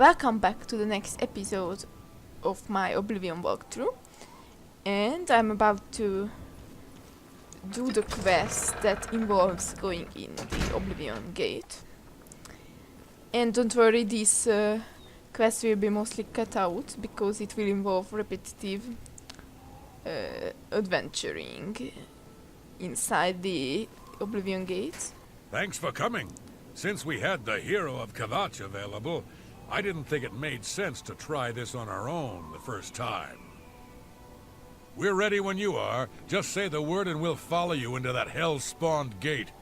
Welcome back to the next episode of my Oblivion walkthrough, and I'm about to do the quest that involves going in the Oblivion gate. And don't worry, this quest will be mostly cut out because it will involve repetitive adventuring inside the Oblivion gate. Thanks for coming. Since we had the hero of Kavach available, I didn't think it made sense to try this on our own the first time. We're ready when you are. Just say the word and we'll follow you into that hell-spawned gate.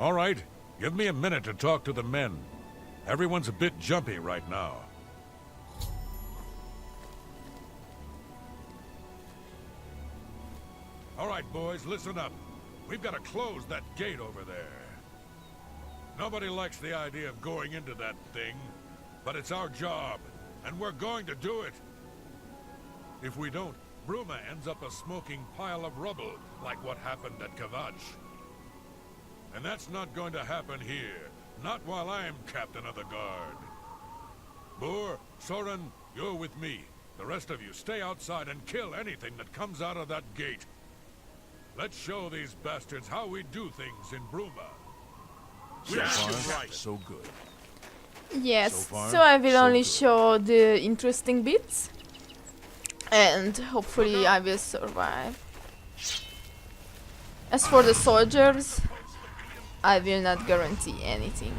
All right, give me a minute to talk to the men. Everyone's a bit jumpy right now. All right, boys, listen up. We've got to close that gate over there. Nobody likes the idea of going into that thing, but it's our job, and we're going to do it. If we don't, Bruma ends up a smoking pile of rubble, like what happened at Kavach. And that's not going to happen here, not while I'm captain of the guard. Boor, Soren, you're with me. The rest of you stay outside and kill anything that comes out of that gate. Let's show these bastards how we do things in Bruma. So far, so good. Yes, so I will only show the interesting bits, and hopefully I will survive. As for the soldiers, I will not guarantee anything.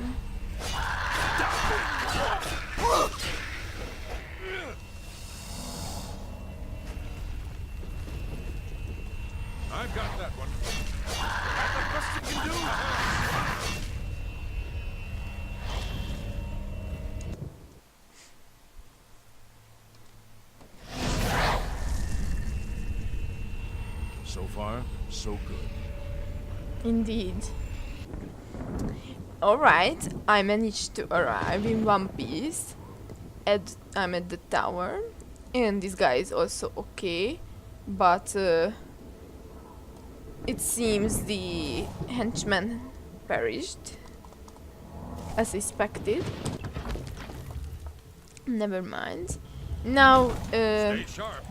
I've got that one. That's the best you can do. So far, so good. Indeed. Alright, I managed to arrive in one piece. I'm at the tower, and this guy is also okay, but it seems the henchman perished, as expected. Never mind. Now, Stay sharp.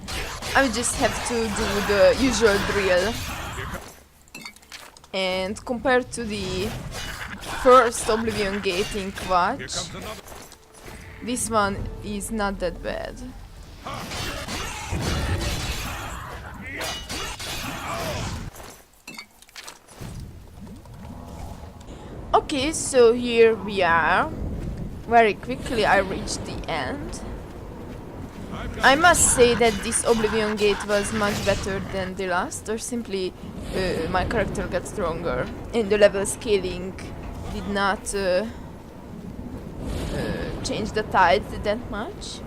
I just have to do the usual drill. And compared to the first Oblivion gate in Here Kavach, comes another. this one is not that bad. Okay, so here we are. Very quickly I reached the end. I must say that this Oblivion gate was much better than the last, or simply my character got stronger and the level scaling did not change the tide that much.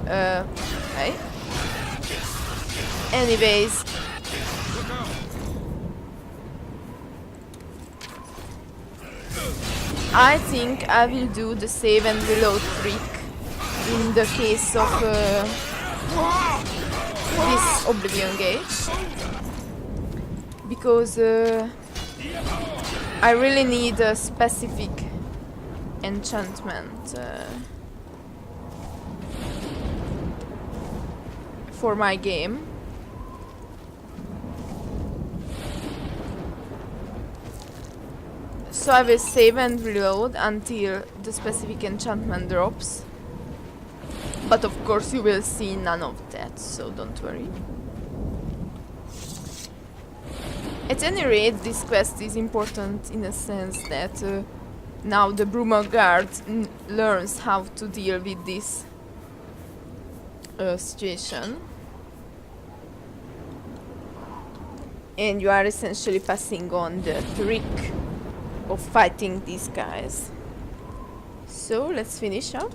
Okay. Anyways, I think I will do the save and reload trick in the case of this Oblivion gate, because I really need a specific enchantment for my game. So I will save and reload until the specific enchantment drops. But of course you will see none of that, so don't worry. At any rate, this quest is important in a sense that now the Bruma guard learns how to deal with this situation. And you are essentially passing on the trick of fighting these guys. So let's finish up.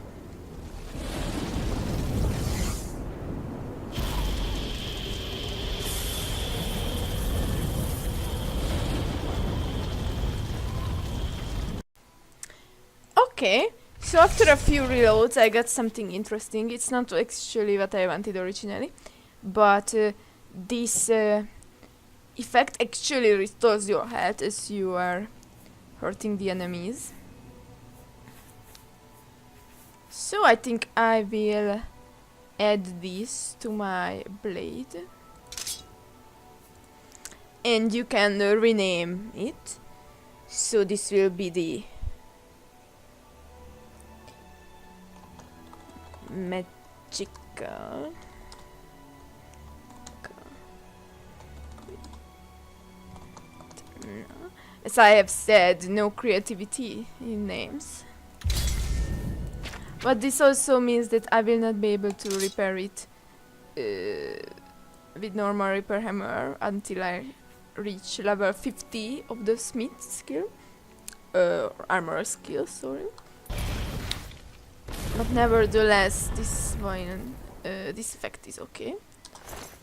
Okay, so after a few reloads I got something interesting. It's not actually what I wanted originally, but this effect actually restores your health as you are hurting the enemies. So I think I will add this to my blade. And you can rename it. So this will be the magical. As I have said, no creativity in names. But this also means that I will not be able to repair it with normal repair hammer until I reach level 50 of the smith skill. Armor skill, sorry. But nevertheless, this one, this effect is okay.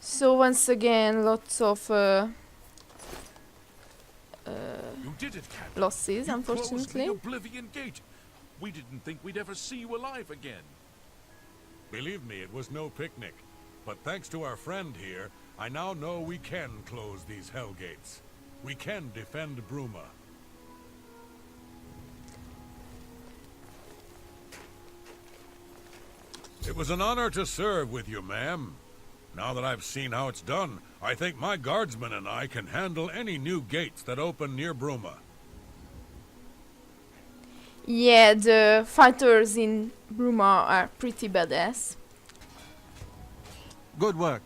So once again, lots of You did it, Captain. losses, You unfortunately. closed the Oblivion Gate. We didn't think we'd ever see you alive again. Believe me, it was no picnic. But thanks to our friend here, I now know we can close these hell gates. We can defend Bruma. It was an honor to serve with you, ma'am. Now that I've seen how it's done, I think my guardsmen and I can handle any new gates that open near Bruma. Yeah, the fighters in Bruma are pretty badass. Good work.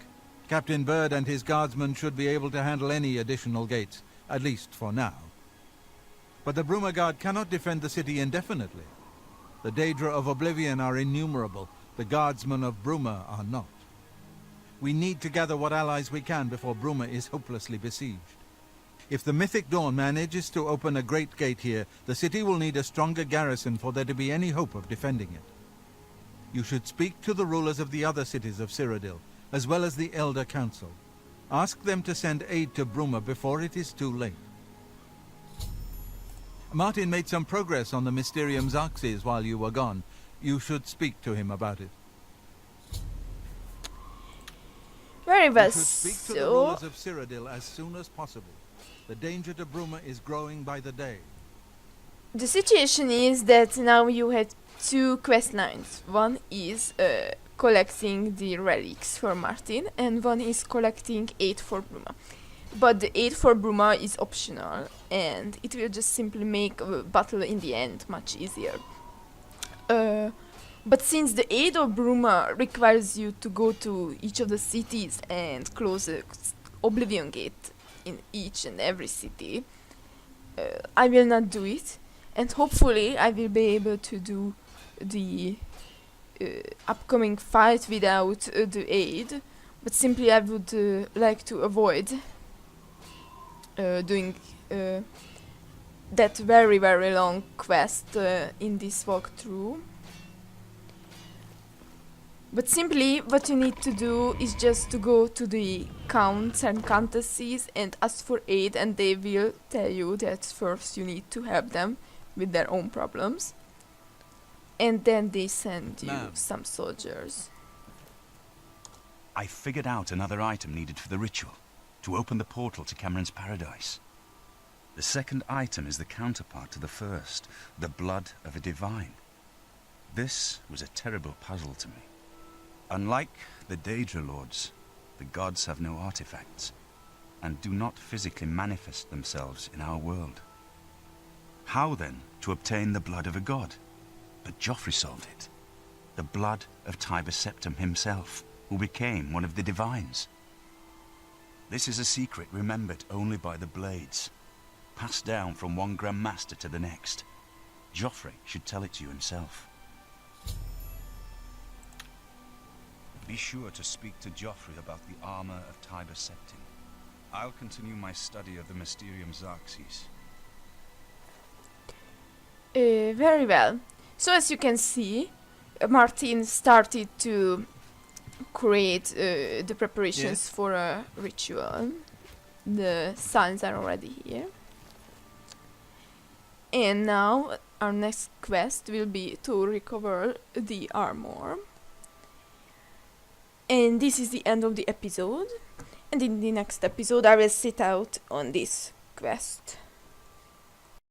Captain Bird and his guardsmen should be able to handle any additional gates, at least for now. But the Bruma Guard cannot defend the city indefinitely. The Daedra of Oblivion are innumerable. The guardsmen of Bruma are not. We need to gather what allies we can before Bruma is hopelessly besieged. If the Mythic Dawn manages to open a great gate here, the city will need a stronger garrison for there to be any hope of defending it. You should speak to the rulers of the other cities of Cyrodiil, as well as the Elder Council. Ask them to send aid to Bruma before it is too late. Martin made some progress on the Mysterium Xarxes while you were gone. You should speak to him about it. Very well, You should speak to the so rulers of Cyrodiil as soon as possible. The danger to Bruma is growing by the day. the situation is that now you had two quest lines. One is collecting the relics for Martin, and one is collecting aid for Bruma. But the aid for Bruma is optional, and it will just simply make the battle in the end much easier. But since the aid of Bruma requires you to go to each of the cities and close the Oblivion Gate in each and every city, I will not do it, and hopefully I will be able to do the upcoming fight without the aid, but simply I would like to avoid doing that very long quest in this walkthrough. But simply what you need to do is just to go to the counts and countesses and ask for aid, and they will tell you that first you need to help them with their own problems, and then they send you Ma'am. some soldiers. I figured out another item needed for the ritual, to open the portal to Cameron's paradise. The second item is the counterpart to the first, the blood of a divine. This was a terrible puzzle to me. Unlike the Daedra Lords, the gods have no artifacts, and do not physically manifest themselves in our world. How then to obtain the blood of a god? But Joffrey solved it. The blood of Tiber Septim himself, who became one of the divines. This is a secret remembered only by the Blades, passed down from one Grand Master to the next. Joffrey should tell it to you himself. Be sure to speak to Joffrey about the armor of Tiber Septim. I'll continue my study of the Mysterium Xarxes. Very well. So as you can see, Martin started to create the preparations for a ritual. The signs are already here. And now our next quest will be to recover the armor. And this is the end of the episode. And in the next episode I will sit out on this quest.